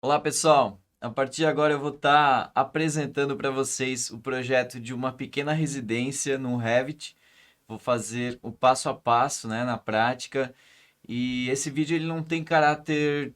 Olá, pessoal. A partir de agora eu vou estar apresentando para vocês o projeto de uma pequena residência no Revit. Vou fazer o passo a passo, né, na prática. E esse vídeo ele não tem caráter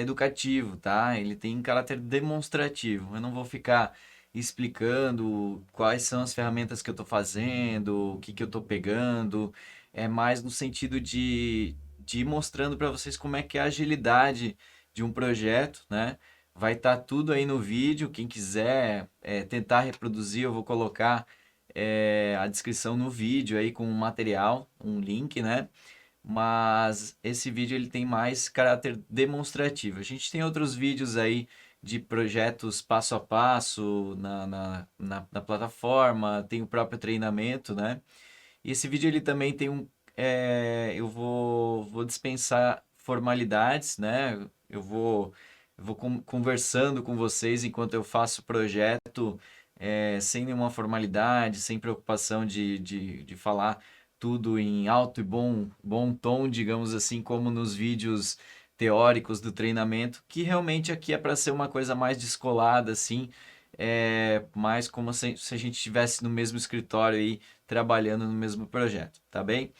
educativo, tá? Ele tem caráter demonstrativo. Eu não vou ficar explicando quais são as ferramentas que eu estou fazendo, o que que eu estou pegando. É mais no sentido de ir mostrando para vocês como é que é a agilidade de um projeto, né? Vai estar tudo aí no vídeo. Quem quiser tentar reproduzir, eu vou colocar a descrição no vídeo aí com o material, um link, né? Mas esse vídeo ele tem mais caráter demonstrativo. A gente tem outros vídeos aí de projetos passo a passo na plataforma, tem o próprio treinamento, né? E esse vídeo ele também tem eu vou dispensar formalidades, né? Eu vou conversando com vocês enquanto eu faço o projeto, sem nenhuma formalidade, sem preocupação de falar tudo em alto e bom tom, digamos assim, como nos vídeos teóricos do treinamento, que realmente aqui é para ser uma coisa mais descolada, assim, mais como se a gente estivesse no mesmo escritório aí trabalhando no mesmo projeto, tá bem?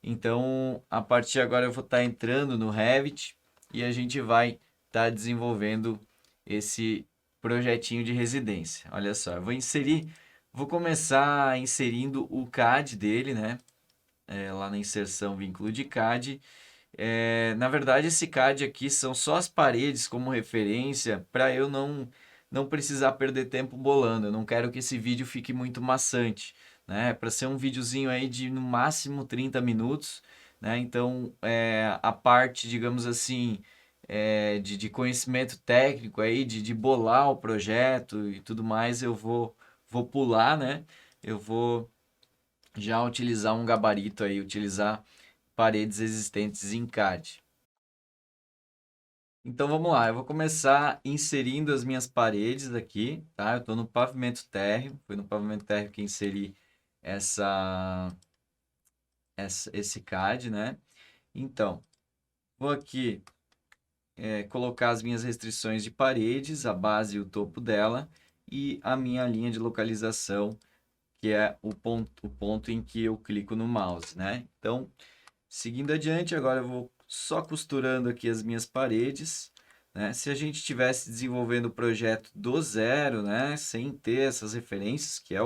Então, a partir de agora eu vou estar entrando no Revit e a gente vai estar desenvolvendo esse projetinho de residência. Olha só, vou começar inserindo o CAD dele, né? Lá na inserção vínculo de CAD. Na verdade, esse CAD aqui são só as paredes como referência para eu não precisar perder tempo bolando. Eu não quero que esse vídeo fique muito maçante, né? Para ser um videozinho aí de no máximo 30 minutos, né? Então, a parte, digamos assim, de conhecimento técnico aí, de bolar o projeto e tudo mais, vou pular, né? Eu vou já utilizar um gabarito aí, utilizar paredes existentes em CAD. Então vamos lá, eu vou começar inserindo as minhas paredes aqui, tá? Eu estou no pavimento térreo, foi no pavimento térreo que inseri essa, esse CAD, né? Então, vou aqui colocar as minhas restrições de paredes, a base e o topo dela, e a minha linha de localização, que é o ponto em que eu clico no mouse, né? Então, seguindo adiante, agora eu vou só costurando aqui as minhas paredes, né? Se a gente estivesse desenvolvendo o projeto do zero, né? Sem ter essas referências, que é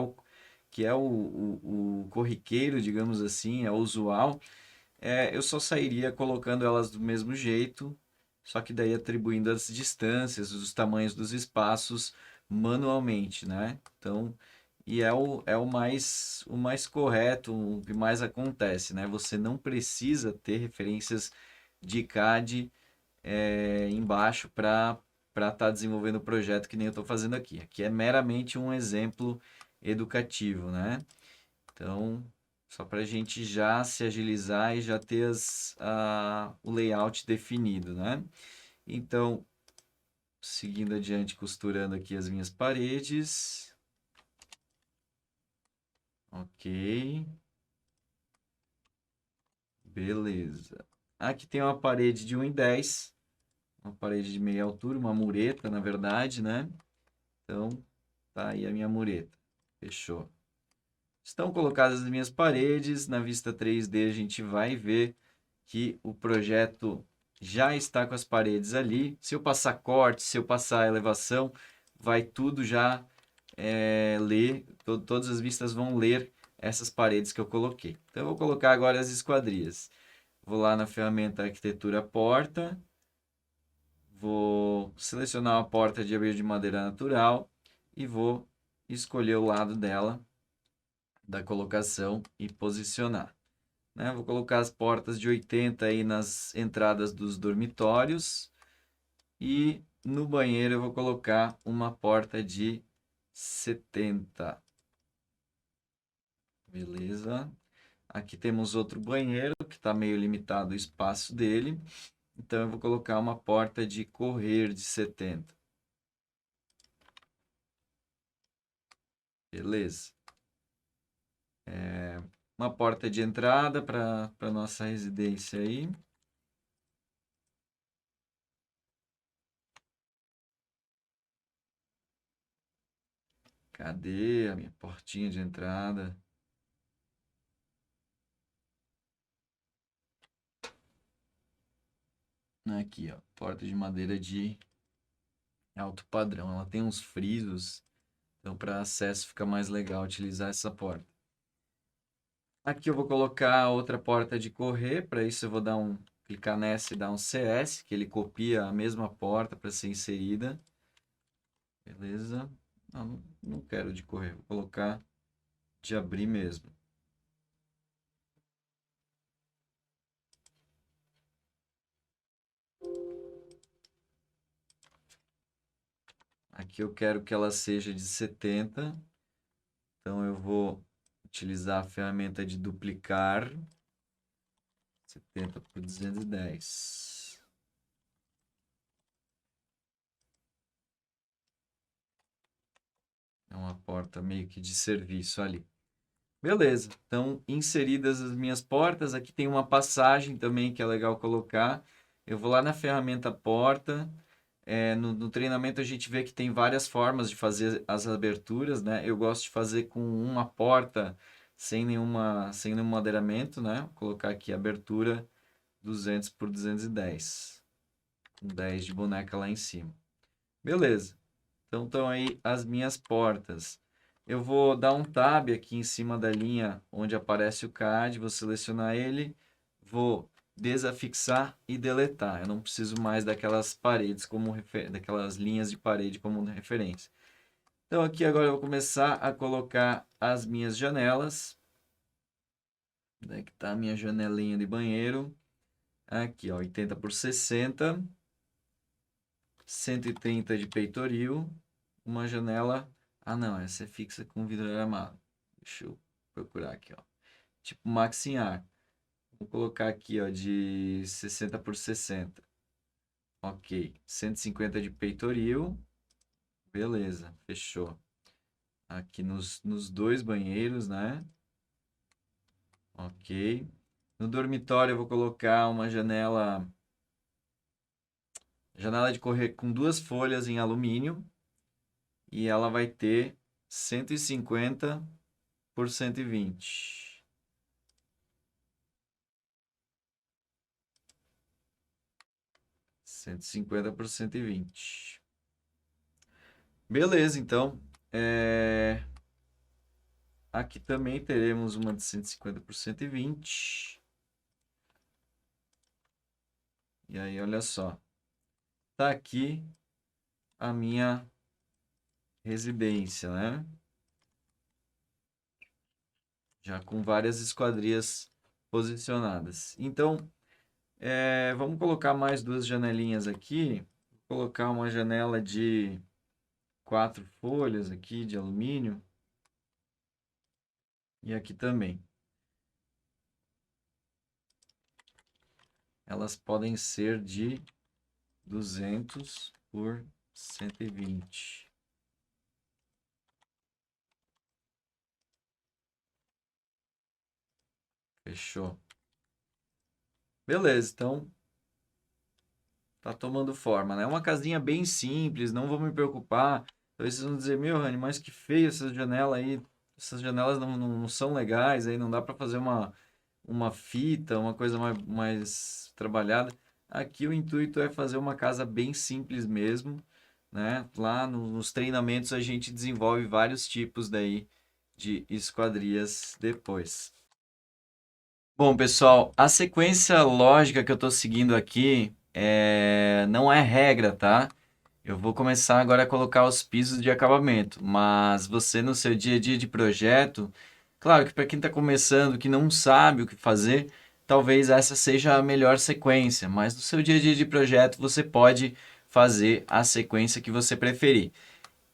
o corriqueiro, digamos assim, é o usual, eu só sairia colocando elas do mesmo jeito, só que daí atribuindo as distâncias, os tamanhos dos espaços manualmente, né? Então, e é o mais correto, o que mais acontece, né? Você não precisa ter referências de CAD embaixo para estar desenvolvendo o projeto que nem eu estou fazendo aqui. Aqui é meramente um exemplo educativo, né? Então, só para a gente já se agilizar e já ter o layout definido, né? Então, seguindo adiante, costurando aqui as minhas paredes. Ok, beleza. Aqui tem uma parede de 1,10, uma parede de meia altura, uma mureta, na verdade, né? Então, tá aí a minha mureta. Fechou. Estão colocadas as minhas paredes. Na vista 3D a gente vai ver que o projeto já está com as paredes ali. Se eu passar corte, se eu passar elevação, vai tudo já ler, todas as vistas vão ler essas paredes que eu coloquei. Então eu vou colocar agora as esquadrias. Vou lá na ferramenta Arquitetura Porta, vou selecionar uma porta de abril de madeira natural e vou escolher o lado dela, da colocação e posicionar, né? Vou colocar as portas de 80 aí nas entradas dos dormitórios e no banheiro eu vou colocar uma porta de 70. Beleza? Aqui temos outro banheiro que está meio limitado o espaço dele, então eu vou colocar uma porta de correr de 70. Beleza? Uma porta de entrada para nossa residência aí. Cadê a minha portinha de entrada? Aqui, ó, porta de madeira de alto padrão. Ela tem uns frisos, então para acesso fica mais legal utilizar essa porta. Aqui eu vou colocar outra porta de correr, para isso eu vou clicar nessa e dar um CS, que ele copia a mesma porta para ser inserida. Beleza? Não quero de correr, vou colocar de abrir mesmo. Aqui eu quero que ela seja de 70, então eu vou utilizar a ferramenta de duplicar, 70 por 210. É uma porta meio que de serviço ali. Beleza, então inseridas as minhas portas, aqui tem uma passagem também que é legal colocar. Eu vou lá na ferramenta porta, no treinamento a gente vê que tem várias formas de fazer as aberturas, né? Eu gosto de fazer com uma porta sem nenhum madeiramento, né? Vou colocar aqui abertura 200 por 210, com 10 de boneca lá em cima. Beleza, então estão aí as minhas portas. Eu vou dar um tab aqui em cima da linha onde aparece o CAD, vou selecionar ele, vou desafixar e deletar. Eu não preciso mais daquelas paredes daquelas linhas de parede como referência. Então aqui agora eu vou começar a colocar as minhas janelas. Onde é que está a minha janelinha de banheiro? Aqui, ó, 80 por 60, 130 de peitoril, uma janela. Ah, não, essa é fixa com vidro armado. Deixa eu procurar aqui, ó. Tipo Maxim-Ar. Vou colocar aqui, ó, de 60 por 60. Ok. 150 de peitoril. Beleza, fechou. Aqui nos dois banheiros, né? Ok. No dormitório eu vou colocar uma janela de correr com duas folhas em alumínio. E ela vai ter 150 por 120. 150 por 120. Beleza, então. Aqui também teremos uma de 150 por 120. E aí, olha só. Tá aqui a minha residência, né? Já com várias esquadrias posicionadas. Então, vamos colocar mais duas janelinhas aqui. Vou colocar uma janela de 4 folhas aqui de alumínio. E aqui também. Elas podem ser de 200 por 120. Fechou. Beleza, então tá tomando forma, né? É uma casinha bem simples, não vou me preocupar. Talvez vocês vão dizer, meu, Rani, mas que feio essa janela aí. Essas janelas não são legais, aí não dá para fazer uma fita, uma coisa mais trabalhada. Aqui o intuito é fazer uma casa bem simples mesmo, né? Lá nos treinamentos a gente desenvolve vários tipos daí de esquadrias depois. Bom, pessoal, a sequência lógica que eu estou seguindo aqui não é regra, tá? Eu vou começar agora a colocar os pisos de acabamento, mas você no seu dia a dia de projeto, claro que para quem está começando, que não sabe o que fazer, talvez essa seja a melhor sequência, mas no seu dia a dia de projeto você pode fazer a sequência que você preferir.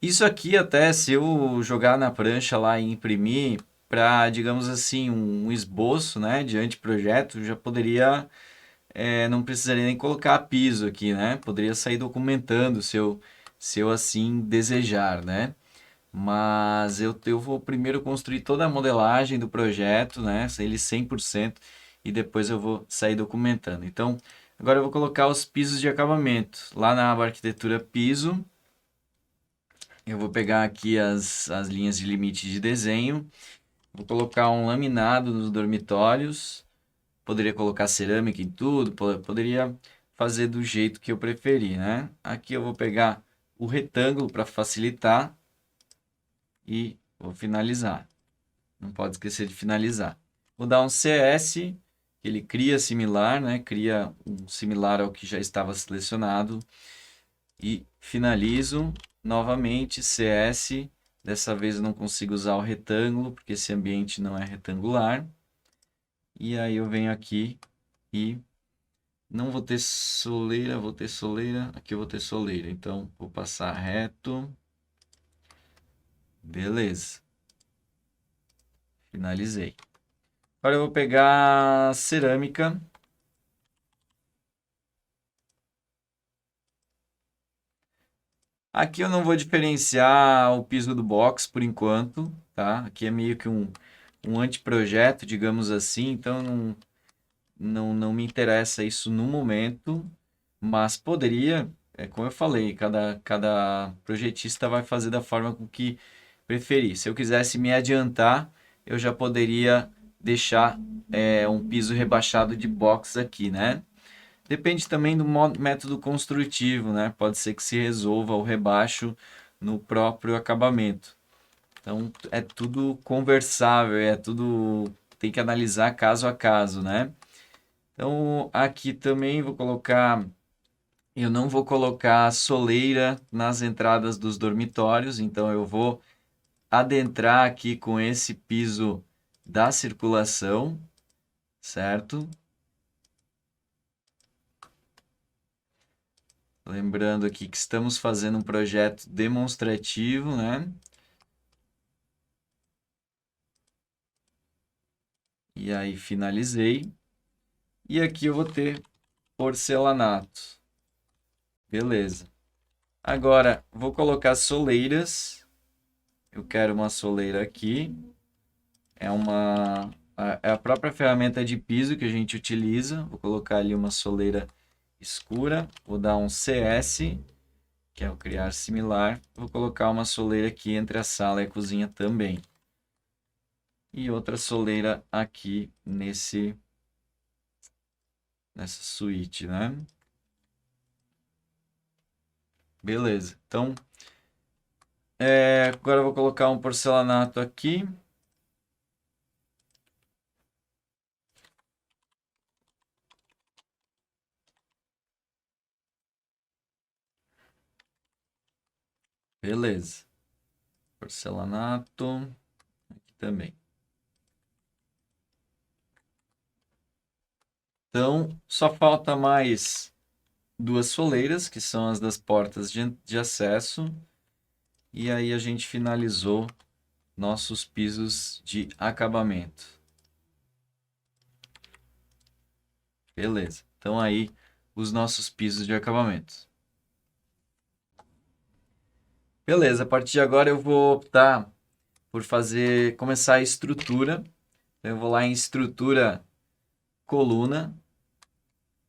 Isso aqui até se eu jogar na prancha lá e imprimir para, digamos assim, um esboço, né, de anteprojeto, já poderia, não precisaria nem colocar piso aqui, né? Poderia sair documentando se eu assim desejar, né? Mas eu vou primeiro construir toda a modelagem do projeto, né? Ele 100% e depois eu vou sair documentando. Então, agora eu vou colocar os pisos de acabamento. Lá na aba arquitetura piso, Eu vou pegar aqui as linhas de limite de desenho. Vou colocar um laminado nos dormitórios. Poderia colocar cerâmica em tudo, poderia fazer do jeito que eu preferir, né? Aqui eu vou pegar o retângulo para facilitar e vou finalizar. Não pode esquecer de finalizar. Vou dar um CS, que ele cria similar, né? Cria um similar ao que já estava selecionado. E finalizo novamente CS. Dessa vez eu não consigo usar o retângulo, porque esse ambiente não é retangular. E aí eu venho aqui e não vou ter soleira, vou ter soleira. Aqui eu vou ter soleira. Então, vou passar reto. Beleza. Finalizei. Agora eu vou pegar cerâmica. Aqui eu não vou diferenciar o piso do box por enquanto, tá? Aqui é meio que um anteprojeto, digamos assim. Então, não me interessa isso no momento. Mas poderia, como eu falei, cada projetista vai fazer da forma com que preferir. Se eu quisesse me adiantar, eu já poderia deixar um piso rebaixado de box aqui, né? Depende também do método construtivo, né? Pode ser que se resolva o rebaixo no próprio acabamento. Então é tudo conversável, é tudo tem que analisar caso a caso, né? Então aqui também vou colocar, eu não vou colocar soleira nas entradas dos dormitórios, então eu vou adentrar aqui com esse piso da circulação, certo? Lembrando aqui que estamos fazendo um projeto demonstrativo, né? E aí finalizei. E aqui eu vou ter porcelanato. Beleza. Agora vou colocar soleiras. Eu quero uma soleira aqui. É a própria ferramenta de piso que a gente utiliza. Vou colocar ali uma soleira escura. Vou dar um CS, que é o criar similar. Vou colocar uma soleira aqui entre a sala e a cozinha também. E outra soleira aqui nessa suíte, né? Beleza. Então, agora eu vou colocar um porcelanato aqui. Beleza. Porcelanato aqui também. Então, só falta mais duas soleiras, que são as das portas de acesso. E aí a gente finalizou nossos pisos de acabamento. Beleza. Então aí os nossos pisos de acabamento. Beleza, a partir de agora eu vou optar por começar a estrutura. Então, eu vou lá em estrutura coluna,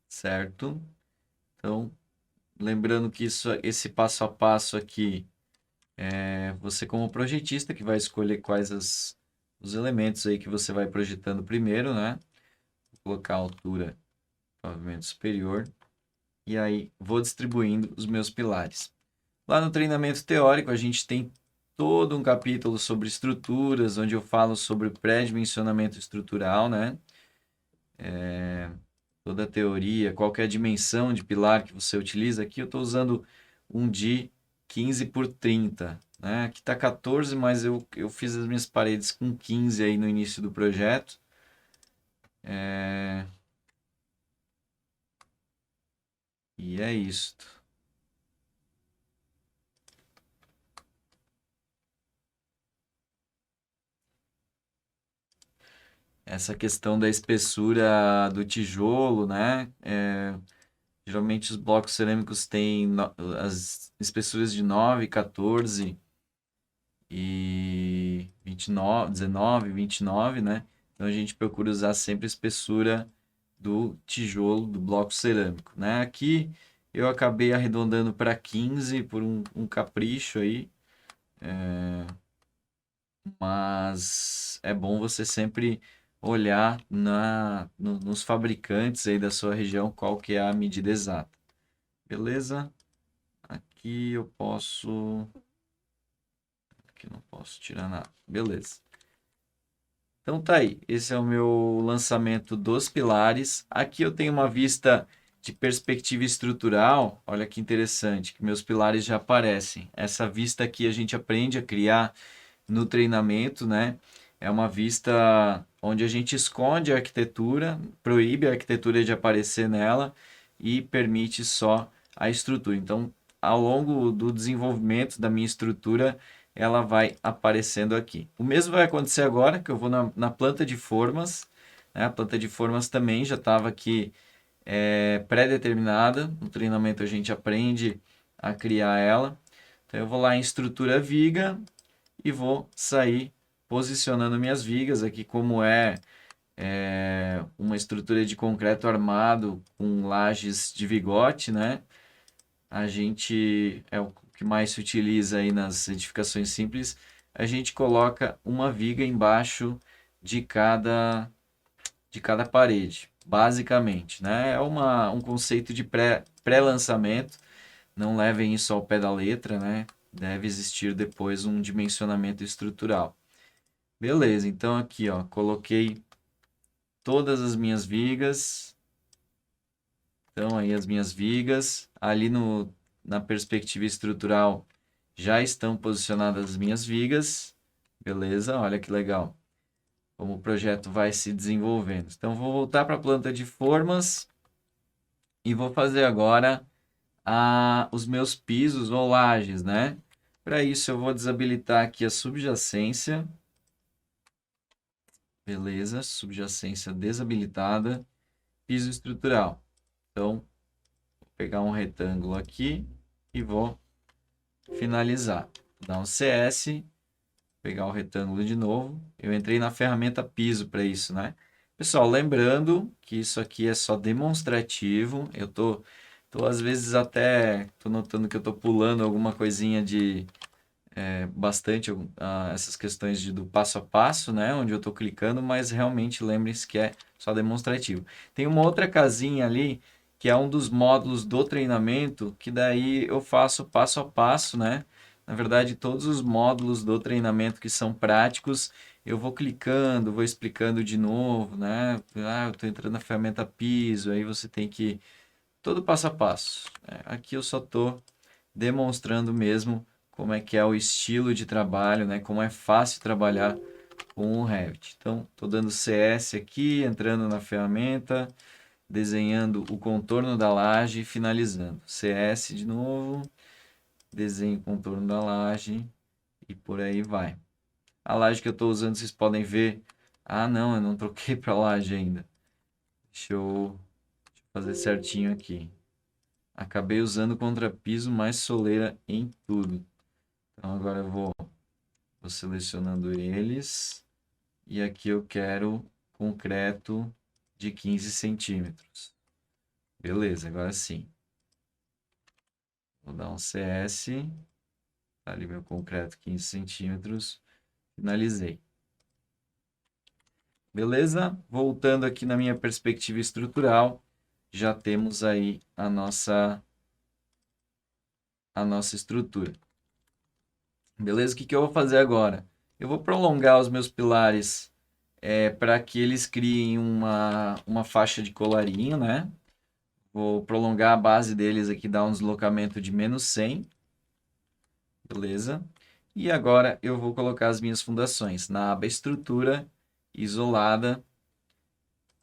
certo? Então, lembrando que esse passo a passo aqui você como projetista que vai escolher quais os elementos aí que você vai projetando primeiro, né? Vou colocar a altura do pavimento superior e aí vou distribuindo os meus pilares. Lá no treinamento teórico a gente tem todo um capítulo sobre estruturas, onde eu falo sobre pré-dimensionamento estrutural, né? Toda a teoria, qual que é a dimensão de pilar que você utiliza. Aqui eu estou usando um de 15 por 30, né? Aqui está 14, mas eu fiz as minhas paredes com 15 aí no início do projeto. E é isto. Essa questão da espessura do tijolo, né? Geralmente os blocos cerâmicos têm as espessuras de 9, 14 e 29, 19, 29, né? Então a gente procura usar sempre a espessura do tijolo, do bloco cerâmico, né? Aqui eu acabei arredondando para 15 por um capricho aí, Mas é bom você sempre olhar nos fabricantes aí da sua região qual que é a medida exata. Beleza? Aqui eu posso... Aqui não posso tirar nada. Beleza. Então tá aí. Esse é o meu lançamento dos pilares. Aqui eu tenho uma vista de perspectiva estrutural. Olha que interessante, que meus pilares já aparecem. Essa vista aqui a gente aprende a criar no treinamento, né? É uma vista onde a gente esconde a arquitetura, proíbe a arquitetura de aparecer nela e permite só a estrutura. Então, ao longo do desenvolvimento da minha estrutura, ela vai aparecendo aqui. O mesmo vai acontecer agora, que eu vou na planta de formas, né? A planta de formas também já estava aqui pré-determinada. No treinamento a gente aprende a criar ela. Então, eu vou lá em estrutura viga, e vou sair posicionando minhas vigas aqui, como uma estrutura de concreto armado com lajes de vigote, né? A gente é o que mais se utiliza aí nas edificações simples. A gente coloca uma viga embaixo de cada parede, basicamente, né? É um conceito de pré-lançamento. Não levem isso ao pé da letra, né? Deve existir depois um dimensionamento estrutural. Beleza, então aqui, ó, coloquei todas as minhas vigas. Então aí as minhas vigas, ali na perspectiva estrutural já estão posicionadas as minhas vigas. Beleza, olha que legal. Como o projeto vai se desenvolvendo. Então vou voltar para a planta de formas e vou fazer agora os meus pisos ou lajes, né? Para isso eu vou desabilitar aqui a subjacência. Beleza, subjacência desabilitada. Piso estrutural. Então, vou pegar um retângulo aqui e vou finalizar. Vou dar um CS, pegar o retângulo de novo. Eu entrei na ferramenta piso para isso, né? Pessoal, lembrando que isso aqui é só demonstrativo. Eu tô às vezes até tô notando que eu tô pulando alguma coisinha de bastante essas questões do passo a passo, né? Onde eu estou clicando, mas realmente lembrem-se que é só demonstrativo. Tem uma outra casinha ali que é um dos módulos do treinamento, que daí eu faço passo a passo, né? Na verdade, todos os módulos do treinamento que são práticos, eu vou clicando, vou explicando de novo, né? Ah, eu estou entrando na ferramenta piso, aí você tem que... Todo passo a passo, né? Aqui eu só estou demonstrando mesmo como é que é o estilo de trabalho, né? Como é fácil trabalhar com o Revit. Então, estou dando CS aqui, entrando na ferramenta, desenhando o contorno da laje e finalizando. CS de novo, desenho o contorno da laje e por aí vai. A laje que eu estou usando, vocês podem ver. Ah, não, eu não troquei para laje ainda. Deixa eu fazer certinho aqui. Acabei usando contrapiso mais soleira em tudo. Então agora eu vou selecionando eles. E aqui eu quero concreto de 15 centímetros. Beleza, agora sim. Vou dar um CS. Tá ali meu concreto 15 centímetros. Finalizei. Beleza? Voltando aqui na minha perspectiva estrutural, já temos aí a nossa estrutura. Beleza? O que eu vou fazer agora? Eu vou prolongar os meus pilares para que eles criem uma faixa de colarinho, né? Vou prolongar a base deles aqui, dar um deslocamento de -100. Beleza? E agora eu vou colocar as minhas fundações na aba estrutura, isolada,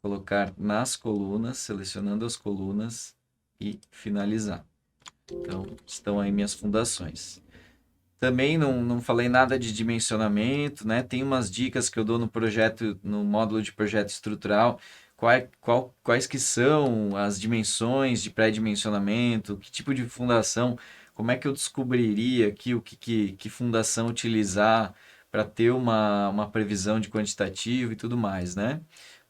colocar nas colunas, selecionando as colunas e finalizar. Então, estão aí minhas fundações. Também não falei nada de dimensionamento, né? Tem umas dicas que eu dou no projeto, no módulo de projeto estrutural, quais que são as dimensões de pré-dimensionamento, que tipo de fundação, como é que eu descobriria aqui que fundação utilizar para ter uma previsão de quantitativo e tudo mais, né?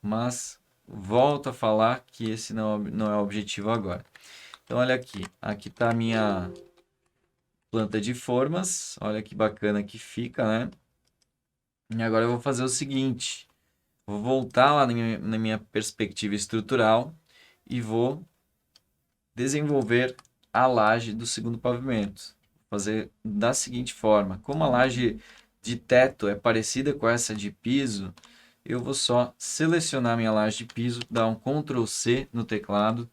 Mas volto a falar que esse não é o objetivo agora. Então, olha aqui está planta de formas. Olha que bacana que fica, né? E agora eu vou fazer o seguinte. Vou voltar lá na minha perspectiva estrutural e vou desenvolver a laje do segundo pavimento. Fazer da seguinte forma: como a laje de teto é parecida com essa de piso, eu vou só selecionar minha laje de piso, dar um Ctrl C no teclado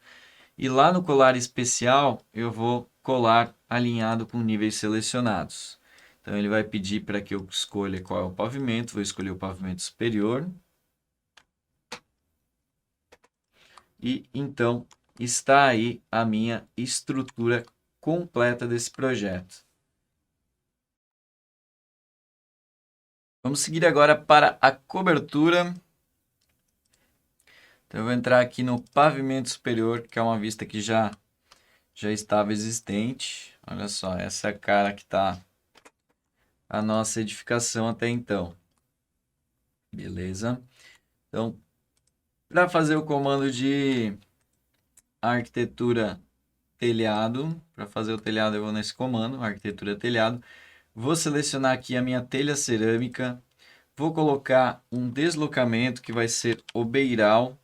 e lá no colar especial eu vou colar alinhado com níveis selecionados. Então ele vai pedir para que eu escolha qual é o pavimento, vou escolher o pavimento superior. E então está aí a minha estrutura completa desse projeto. Vamos seguir agora para a cobertura. Então eu vou entrar aqui no pavimento superior, que é uma vista que já estava existente. Olha só, essa é a cara que está a nossa edificação até então. Beleza? Então, para fazer o comando de arquitetura telhado, para fazer o telhado eu vou nesse comando, arquitetura telhado. Vou selecionar aqui a minha telha cerâmica. Vou colocar um deslocamento que vai ser o beiral.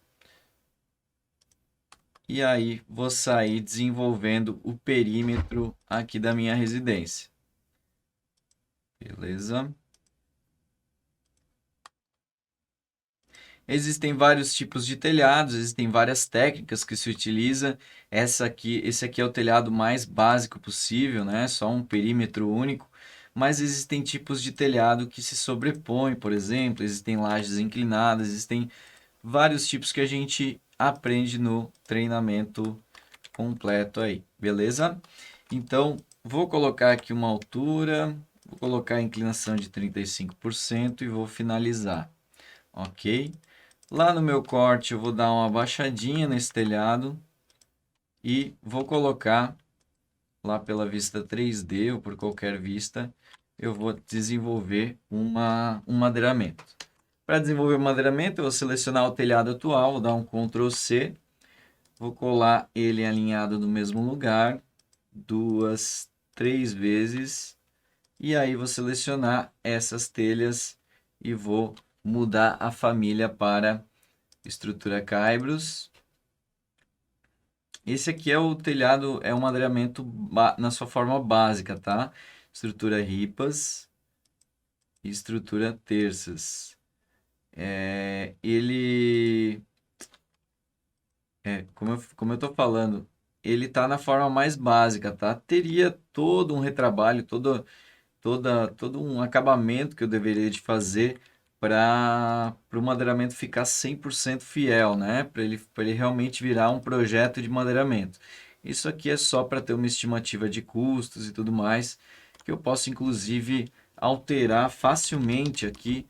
E aí vou sair desenvolvendo o perímetro aqui da minha residência. Beleza? Existem vários tipos de telhados, existem várias técnicas que se utiliza. Esse aqui é o telhado mais básico possível, né? Só um perímetro único. Mas existem tipos de telhado que se sobrepõem, por exemplo, existem lajes inclinadas, existem vários tipos que a gente aprende no treinamento completo aí, beleza? Então, vou colocar aqui uma altura, vou colocar a inclinação de 35% e vou finalizar, ok? Lá no meu corte eu vou dar uma baixadinha nesse telhado e vou colocar lá pela vista 3D ou por qualquer vista, eu vou desenvolver um madeiramento. Para desenvolver o madeiramento, eu vou selecionar o telhado atual, vou dar um Ctrl C, vou colar ele alinhado no mesmo lugar, duas, três vezes, e aí vou selecionar essas telhas e vou mudar a família para estrutura Caibros. Esse aqui é o telhado, é um madeiramento na sua forma básica, tá? Estrutura ripas e estrutura terças. Ele como eu tô falando, ele tá na forma mais básica, tá? Teria todo um retrabalho, todo um acabamento que eu deveria de fazer para o madeiramento ficar 100% fiel, né? Para ele realmente virar um projeto de madeiramento. Isso aqui é só para ter uma estimativa de custos e tudo mais, que eu posso inclusive alterar facilmente aqui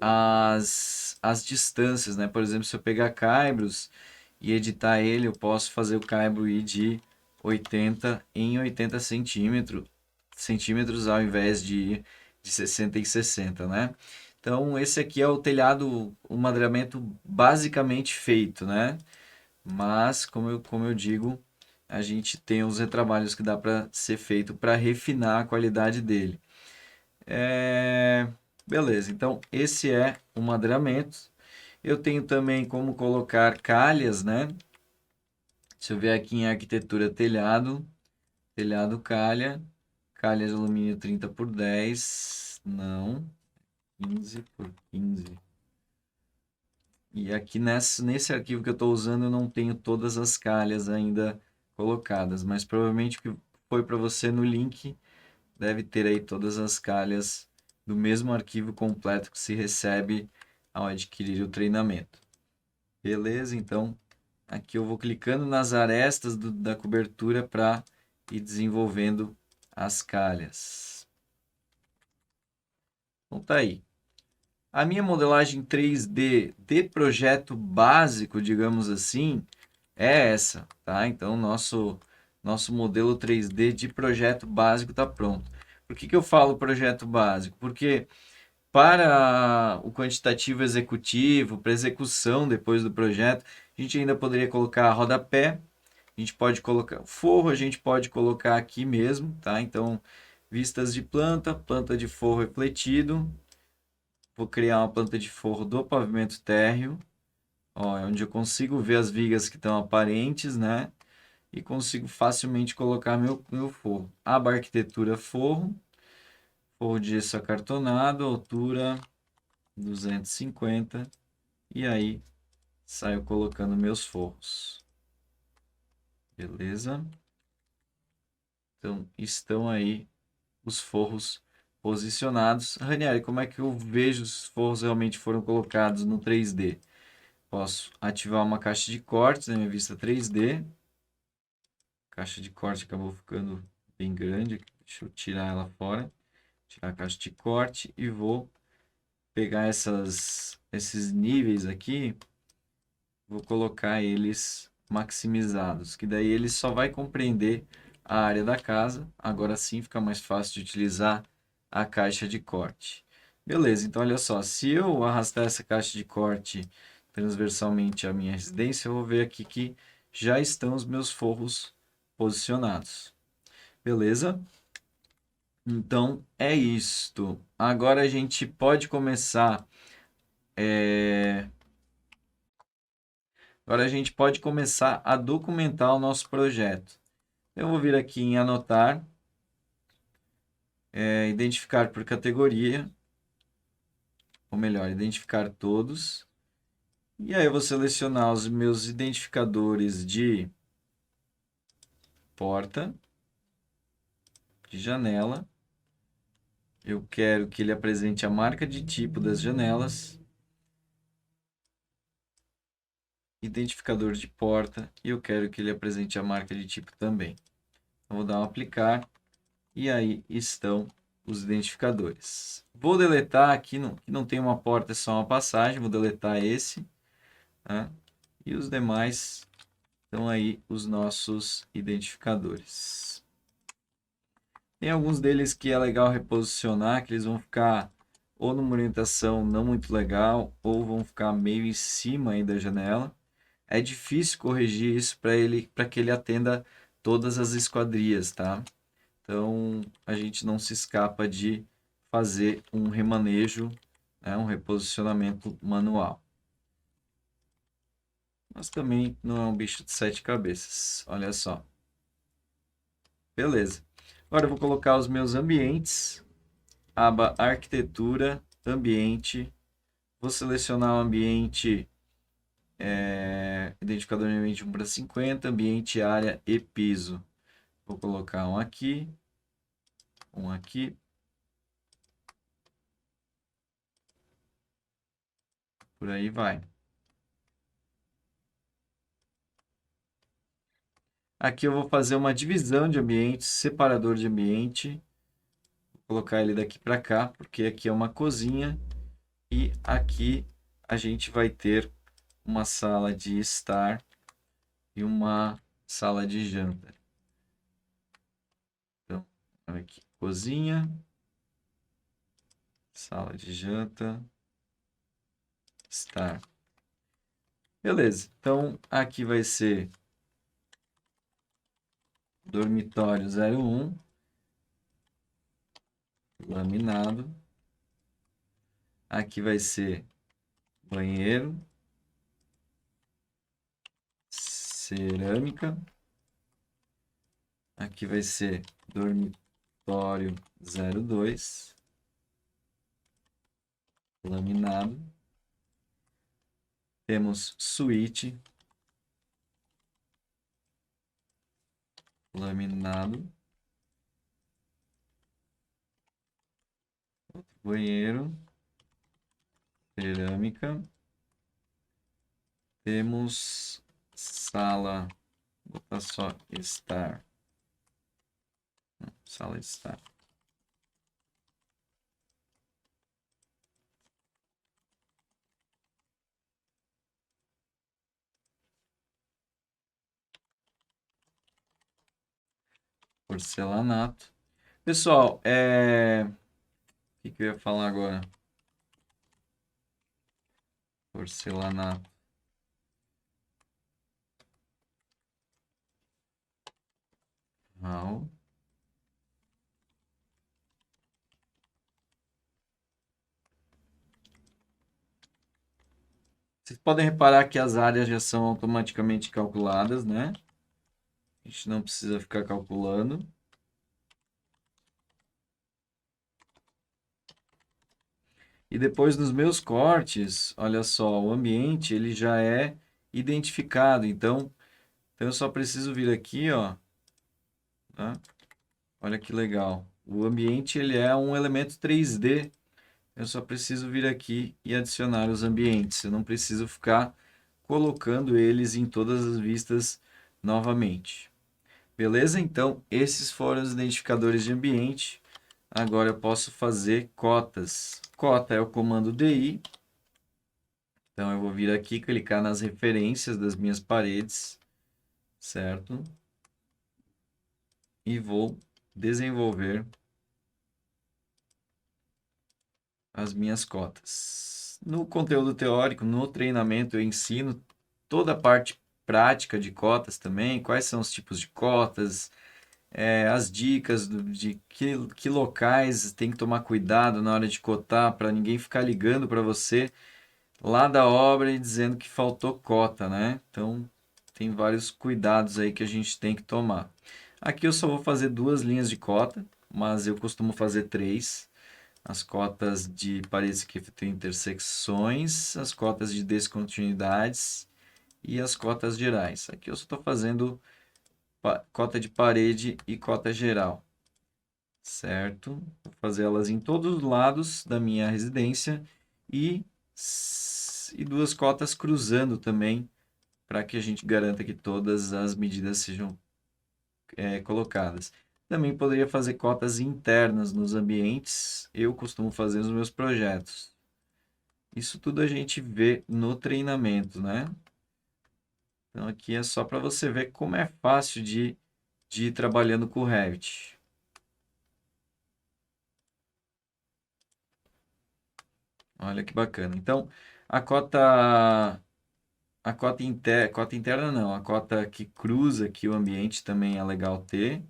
as distâncias, né? Por exemplo, se eu pegar caibros e editar ele, eu posso fazer o caibro ir de 80 em 80 centímetros ao invés de 60 em 60, né? Então, esse aqui é o telhado, o madeiramento basicamente feito, né? Mas, como eu digo, a gente tem os retrabalhos que dá para ser feito para refinar a qualidade dele. Beleza, então esse é o madeiramento. Eu tenho também como colocar calhas, né? Se eu ver aqui em arquitetura telhado, telhado calha, calha de alumínio 30 por 10, não, 15 por 15. E aqui nesse arquivo que eu estou usando eu não tenho todas as calhas ainda colocadas, mas provavelmente o que foi para você no link deve ter aí todas as calhas do mesmo arquivo completo que se recebe ao adquirir o treinamento. Beleza? Então, aqui eu vou clicando nas arestas da cobertura para ir desenvolvendo as calhas. Então tá aí. A minha modelagem 3D de projeto básico, digamos assim, é essa, tá? Então, nosso modelo 3D de projeto básico está pronto. Por que eu falo projeto básico? Porque para o quantitativo executivo, para execução depois do projeto, a gente ainda poderia colocar rodapé A gente pode colocar forro, a gente pode colocar aqui mesmo, tá? Então, vistas de planta, planta de forro refletido. Vou criar uma planta de forro do pavimento térreo, ó, é onde eu consigo ver as vigas que estão aparentes, né? E consigo facilmente colocar meu forro. Aba arquitetura forro, forro de gesso acartonado, altura 250, e aí saio colocando meus forros. Beleza? Então, estão aí os forros posicionados. Ranieri, como é que eu vejo se os forros realmente foram colocados no 3D? Posso ativar uma caixa de cortes na minha vista 3D. A caixa de corte acabou ficando bem grande. Deixa eu tirar ela fora. Tirar a caixa de corte e vou pegar esses níveis aqui. Vou colocar eles maximizados, que daí ele só vai compreender a área da casa. Agora sim fica mais fácil de utilizar a caixa de corte. Beleza, então olha só, se eu arrastar essa caixa de corte transversalmente à minha residência, eu vou ver aqui que já estão os meus forros posicionados. Beleza? Então é isto. Agora a gente pode começar. é, Agora a gente pode começar a documentar o nosso projeto. Eu vou vir aqui em anotar, identificar por categoria, ou melhor, identificar todos. E aí eu vou selecionar os meus identificadores de porta, de janela. Eu quero que ele apresente a marca de tipo das janelas, identificador de porta, e eu quero que ele apresente a marca de tipo também. Então, vou dar um aplicar, e aí estão os identificadores. Vou deletar aqui, que não tem uma porta, é só uma passagem, vou deletar esse, né? E os demais estão aí os nossos identificadores. Tem alguns deles que é legal reposicionar, que eles vão ficar ou numa orientação não muito legal, ou vão ficar meio em cima aí da janela. É difícil corrigir isso para que ele atenda todas as esquadrias, tá? Então a gente não se escapa de fazer um remanejo, né, um reposicionamento manual. Mas também não é um bicho de sete cabeças. Olha só. Beleza. Agora eu vou colocar os meus ambientes. Aba arquitetura, ambiente. Vou selecionar o ambiente, identificador de ambiente 1/50, ambiente, área e piso. Vou colocar um aqui, um aqui. Por aí vai. Aqui eu vou fazer uma divisão de ambientes, separador de ambiente. Vou colocar ele daqui para cá, porque aqui é uma cozinha e aqui a gente vai ter uma sala de estar e uma sala de janta. Então, olha aqui, cozinha, sala de janta, estar. Beleza, então aqui vai ser dormitório 01, laminado. Aqui vai ser banheiro, cerâmica. Aqui vai ser dormitório 02, laminado. Temos suíte, laminado. Outro banheiro, cerâmica. Temos sala, vou botar só estar. Sala de estar. Porcelanato. Pessoal, o que eu ia falar agora? Porcelanato. Hall. Vocês podem reparar que as áreas já são automaticamente calculadas, né? A gente não precisa ficar calculando. E depois nos meus cortes, olha só, o ambiente ele já é identificado. Então eu só preciso vir aqui, ó, tá? Olha que legal. O ambiente ele é um elemento 3D. Eu só preciso vir aqui e adicionar os ambientes. Eu não preciso ficar colocando eles em todas as vistas novamente. Beleza? Então, esses foram os identificadores de ambiente. Agora eu posso fazer cotas. Cota é o comando DI. Então, eu vou vir aqui, clicar nas referências das minhas paredes, certo? E vou desenvolver as minhas cotas. No conteúdo teórico, no treinamento, eu ensino toda a parte prática de cotas também, quais são os tipos de cotas, as dicas de que locais tem que tomar cuidado na hora de cotar, para ninguém ficar ligando para você lá da obra e dizendo que faltou cota, né? Então, tem vários cuidados aí que a gente tem que tomar. Aqui eu só vou fazer 2 linhas de cota, mas eu costumo fazer 3. As cotas de paredes que têm intersecções, as cotas de descontinuidades e as cotas gerais. Aqui eu só estou fazendo cota de parede e cota geral, certo? Vou fazer elas em todos os lados da minha residência e, e 2 cotas cruzando também, para que a gente garanta que todas as medidas sejam colocadas. Também poderia fazer cotas internas nos ambientes, eu costumo fazer nos meus projetos. Isso tudo a gente vê no treinamento, né? Então aqui é só para você ver como é fácil de ir trabalhando com o Revit. Olha que bacana. Então, a cota interna não, a cota que cruza aqui o ambiente também é legal ter,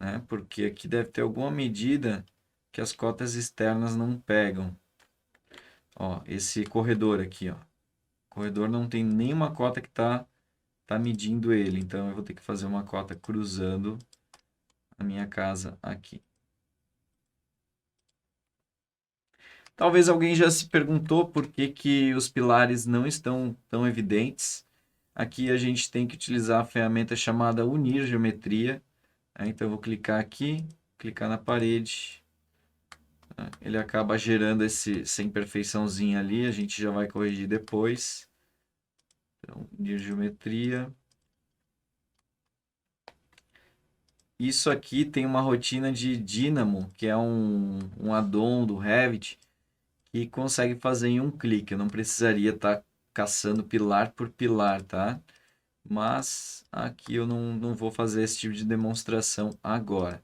né? Porque aqui deve ter alguma medida que as cotas externas não pegam. Ó, esse corredor aqui, ó. O corredor não tem nenhuma cota que tá medindo ele, então eu vou ter que fazer uma cota cruzando a minha casa aqui. Talvez alguém já se perguntou por que que os pilares não estão tão evidentes. Aqui a gente tem que utilizar a ferramenta chamada Unir Geometria. Então eu vou clicar aqui, clicar na parede. Ele acaba gerando essa imperfeiçãozinha ali, a gente já vai corrigir depois. Então, Unir Geometria. Isso aqui tem uma rotina de Dynamo, que é um addon do Revit, que consegue fazer em um clique. Eu não precisaria estar caçando pilar por pilar, tá? Mas aqui eu não vou fazer esse tipo de demonstração agora.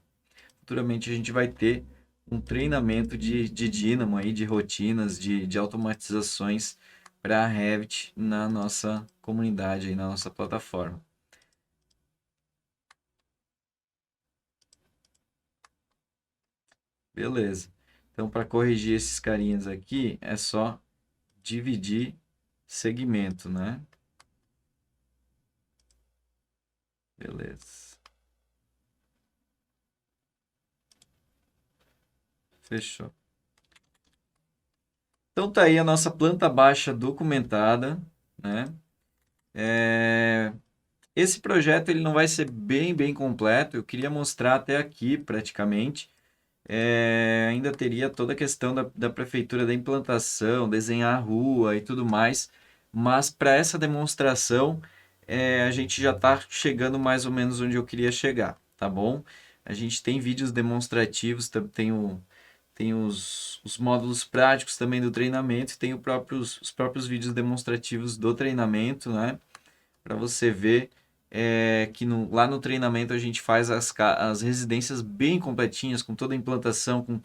Futuramente a gente vai ter um treinamento de Dynamo aí, de rotinas, de automatizações para Revit na nossa comunidade, aí, na nossa plataforma. Beleza. Então, para corrigir esses carinhas aqui, é só dividir segmento, né? Beleza. Fechou. Então tá aí a nossa planta baixa documentada, né? Esse projeto ele não vai ser bem completo. Eu queria mostrar até aqui praticamente. Ainda teria toda a questão da prefeitura da implantação, desenhar a rua e tudo mais. Mas para essa demonstração, a gente já está chegando mais ou menos onde eu queria chegar, tá bom? A gente tem vídeos demonstrativos, tem os módulos práticos também do treinamento, tem os próprios vídeos demonstrativos do treinamento, né? Para você ver que lá no treinamento a gente faz as residências bem completinhas, com toda a implantação, com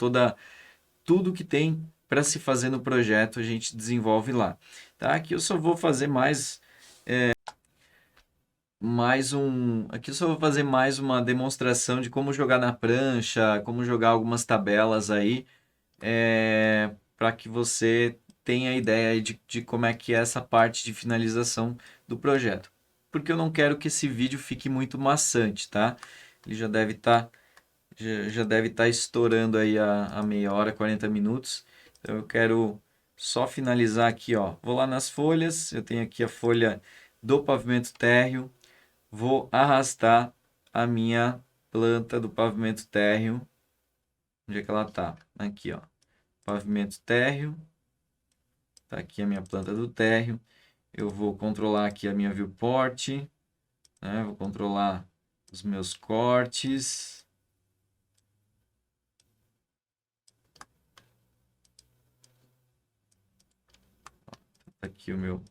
tudo que tem para se fazer no projeto, a gente desenvolve lá. Tá? Aqui eu só vou fazer mais Aqui eu só vou fazer mais uma demonstração de como jogar na prancha, como jogar algumas tabelas aí, para que você tenha ideia aí de como é que é essa parte de finalização do projeto. Porque eu não quero que esse vídeo fique muito maçante, tá? Ele já deve estar estourando aí a meia hora, 40 minutos. Então eu quero só finalizar aqui, ó. Vou lá nas folhas, eu tenho aqui a folha do pavimento térreo. Vou arrastar a minha planta do pavimento térreo. Onde é que ela tá? Aqui, ó. Pavimento térreo. Tá aqui a minha planta do térreo. Eu vou controlar aqui a minha viewport, né? Vou controlar os meus cortes. Tá aqui o meu.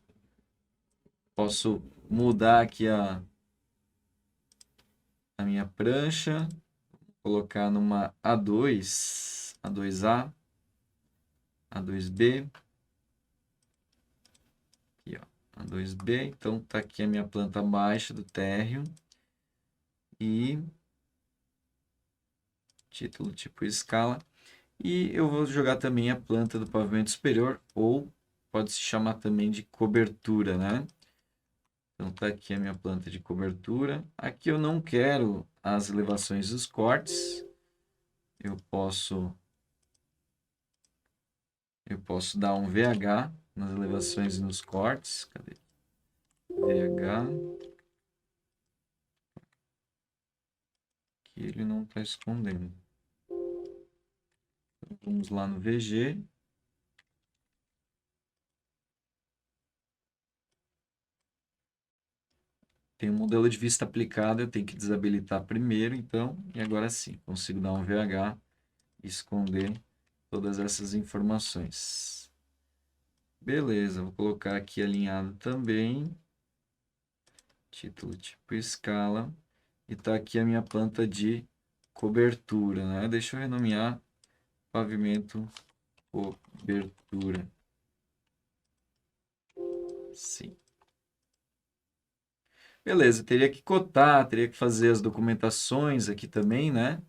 Posso mudar aqui a minha prancha, colocar numa A2, A2A, A2B. Aqui, ó, A2B. Então tá aqui a minha planta baixa do térreo. E título tipo escala. E eu vou jogar também a planta do pavimento superior, ou pode se chamar também de cobertura, né? Então tá aqui a minha planta de cobertura. Aqui eu não quero as elevações dos cortes. Eu posso dar um VH nas elevações e nos cortes. Cadê? VH. Que ele não está escondendo. Então, vamos lá no VG. Tem um modelo de vista aplicado, eu tenho que desabilitar primeiro, então, e agora sim, consigo dar um VH e esconder todas essas informações. Beleza, vou colocar aqui alinhado também, título tipo escala, e tá aqui a minha planta de cobertura, né? Deixa eu renomear pavimento cobertura. Sim. Beleza, teria que cotar, teria que fazer as documentações aqui também, né?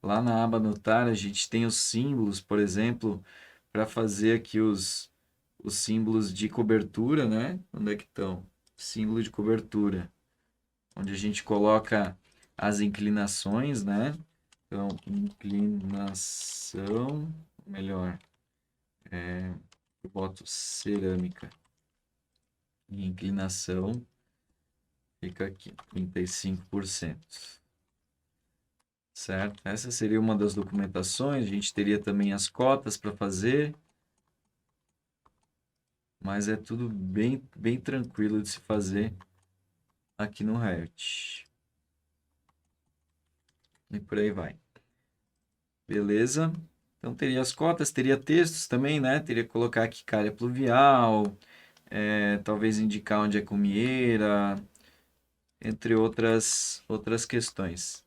Lá na aba anotar, a gente tem os símbolos, por exemplo, para fazer aqui os símbolos de cobertura, né? Onde é que estão? Símbolo de cobertura, onde a gente coloca as inclinações, né? Então, inclinação, melhor, eu boto cerâmica. E inclinação fica aqui, 35%. Certo? Essa seria uma das documentações. A gente teria também as cotas para fazer, mas é tudo bem, bem tranquilo de se fazer aqui no Revit. E por aí vai. Beleza? Então teria as cotas, teria textos também, né? Teria que colocar aqui calha pluvial, talvez indicar onde é cumieira, entre outras questões.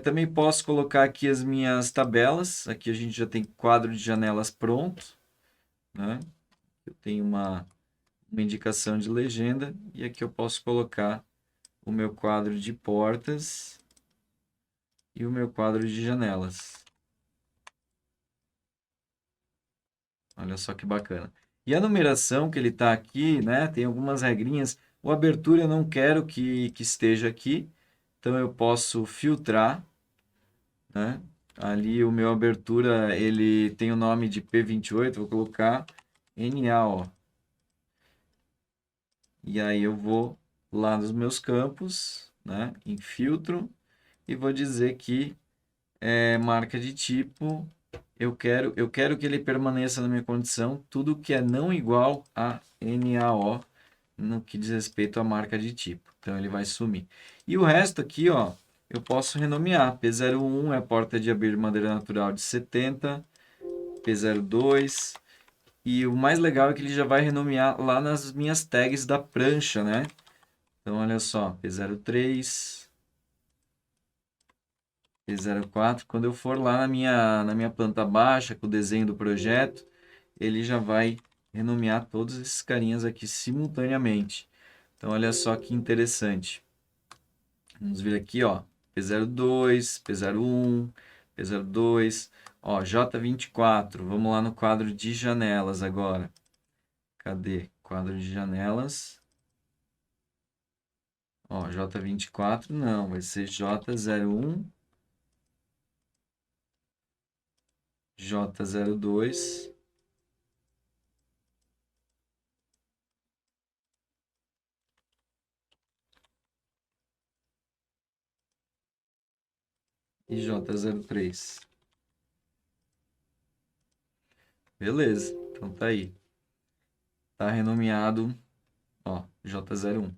Também posso colocar aqui as minhas tabelas. Aqui a gente já tem quadro de janelas pronto, né? Eu tenho uma indicação de legenda e aqui eu posso colocar o meu quadro de portas e o meu quadro de janelas. Olha só que bacana. E a numeração que ele está aqui, né? Tem algumas regrinhas. O abertura eu não quero que esteja aqui, então eu posso filtrar, né? Ali o meu abertura, ele tem o nome de P28, vou colocar NA, ó. E aí eu vou lá nos meus campos, né? Em filtro, e vou dizer que marca de tipo, eu quero que ele permaneça na minha condição, tudo que é não igual a NaO no que diz respeito à marca de tipo. Então ele vai sumir. E o resto aqui, ó, eu posso renomear. P01 é a porta de abrir de madeira natural de 70, P02, e o mais legal é que ele já vai renomear lá nas minhas tags da prancha, né? Então olha só, P03, P04, quando eu for lá na minha planta baixa, com o desenho do projeto, ele já vai renomear todos esses carinhas aqui simultaneamente. Então, olha só que interessante. Vamos ver aqui, ó, P02, P01, P02, ó, J24. Vamos lá no quadro de janelas agora. Cadê? Quadro de janelas. Ó, J24 não, vai ser J01, J02 e J03. Beleza, então tá aí. Tá renomeado, ó, J01.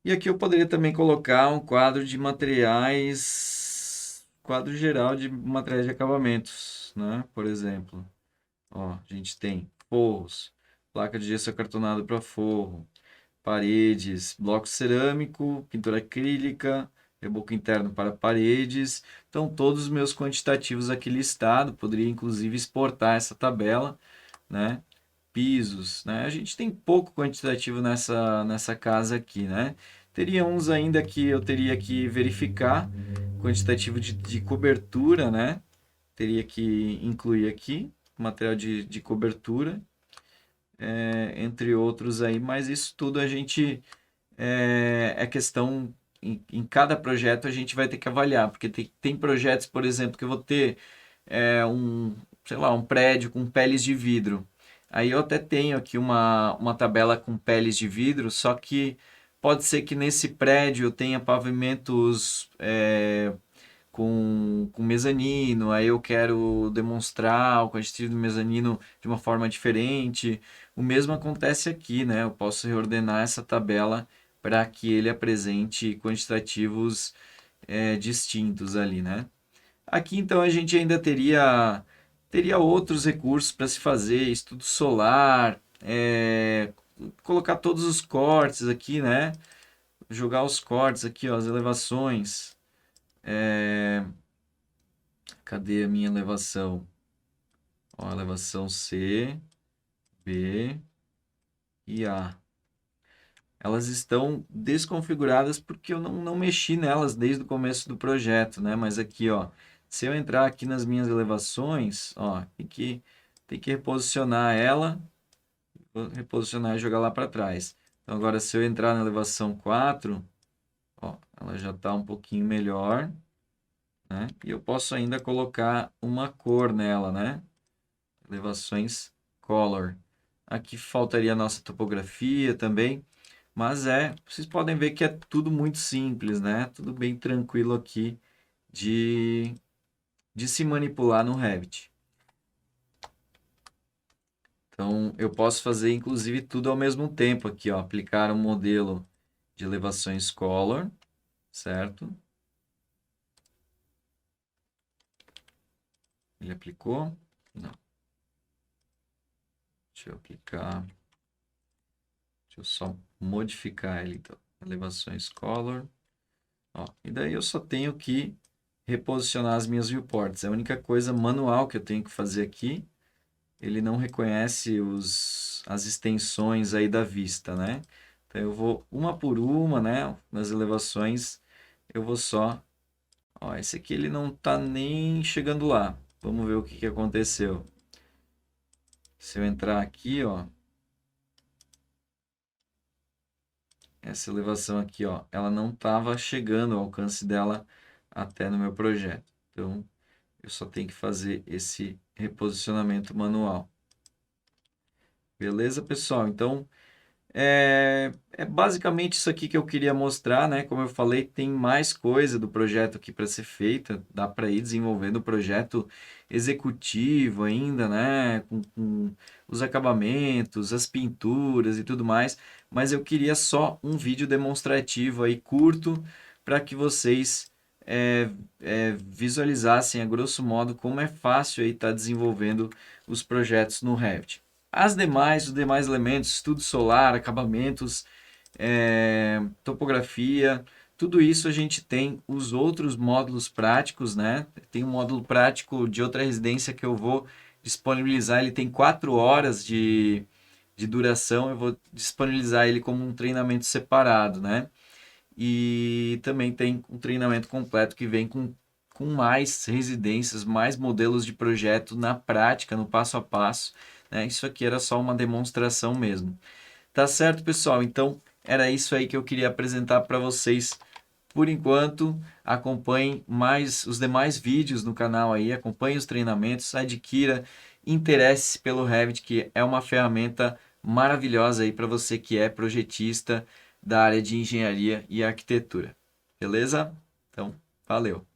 E aqui eu poderia também colocar um quadro de materiais, quadro geral de materiais de acabamentos, né? Por exemplo, ó, a gente tem forros, placa de gesso acartonado para forro, paredes, bloco cerâmico, pintura acrílica, reboco interno para paredes. Então, todos os meus quantitativos aqui listados, poderia inclusive exportar essa tabela, né? Pisos, né? A gente tem pouco quantitativo nessa casa aqui, né? Teria uns ainda que eu teria que verificar, quantitativo de cobertura, né? Teria que incluir aqui, material de cobertura, entre outros aí, mas isso tudo a gente é questão em cada projeto a gente vai ter que avaliar, porque tem projetos, por exemplo, que eu vou ter sei lá, um prédio com peles de vidro. Aí eu até tenho aqui uma tabela com peles de vidro, só que pode ser que nesse prédio eu tenha pavimentos com mezanino, aí eu quero demonstrar o quantitativo do mezanino de uma forma diferente. O mesmo acontece aqui, né? Eu posso reordenar essa tabela para que ele apresente quantitativos distintos ali, né? Aqui então a gente ainda teria outros recursos para se fazer, estudo solar, colocar todos os cortes aqui, né? Jogar os cortes aqui, ó, as elevações. Cadê a minha elevação? Ó, elevação C, B e A. Elas estão desconfiguradas porque eu não mexi nelas desde o começo do projeto, né? Mas aqui, ó, se eu entrar aqui nas minhas elevações, ó, tem que reposicionar ela, vou reposicionar e jogar lá para trás. Então agora se eu entrar na elevação 4, ó, ela já está um pouquinho melhor, né? E eu posso ainda colocar uma cor nela, né? Elevações color. Aqui faltaria a nossa topografia também, mas vocês podem ver que é tudo muito simples, né? Tudo bem tranquilo aqui de, de se manipular no Revit. Então, eu posso fazer inclusive tudo ao mesmo tempo aqui, ó, aplicar um modelo de elevações color, certo? Ele aplicou? Não. Deixa eu aplicar. Deixa eu só modificar ele, então. Elevações color. Ó, e daí eu só tenho que reposicionar as minhas viewports. É a única coisa manual que eu tenho que fazer aqui. Ele não reconhece as extensões aí da vista, né? Então eu vou uma por uma, né? Nas elevações eu vou só. Ó, esse aqui ele não tá nem chegando lá. Vamos ver o que aconteceu. Se eu entrar aqui, ó, essa elevação aqui, ó, ela não estava chegando ao alcance dela até no meu projeto. Então eu só tenho que fazer esse reposicionamento manual. Beleza, pessoal? Então, é basicamente isso aqui que eu queria mostrar, né? Como eu falei, tem mais coisa do projeto aqui para ser feita. Dá para ir desenvolvendo o projeto executivo ainda, né? Com os acabamentos, as pinturas e tudo mais. Mas eu queria só um vídeo demonstrativo aí curto para que vocês visualizassem a grosso modo como é fácil aí estar desenvolvendo os projetos no Revit. Os demais elementos, estudo solar, acabamentos, topografia, tudo isso a gente tem os outros módulos práticos, né? Tem um módulo prático de outra residência que eu vou disponibilizar, ele tem 4 horas de duração, eu vou disponibilizar ele como um treinamento separado, né? e também tem um treinamento completo que vem com mais residências, mais modelos de projeto na prática, no passo a passo, né? Isso aqui era só uma demonstração mesmo. Tá certo, pessoal? Então, era isso aí que eu queria apresentar para vocês por enquanto. Acompanhem mais os demais vídeos no canal aí, acompanhe os treinamentos, adquira, interesse pelo Revit, que é uma ferramenta maravilhosa aí para você que é projetista da área de engenharia e arquitetura. Beleza? Então, valeu!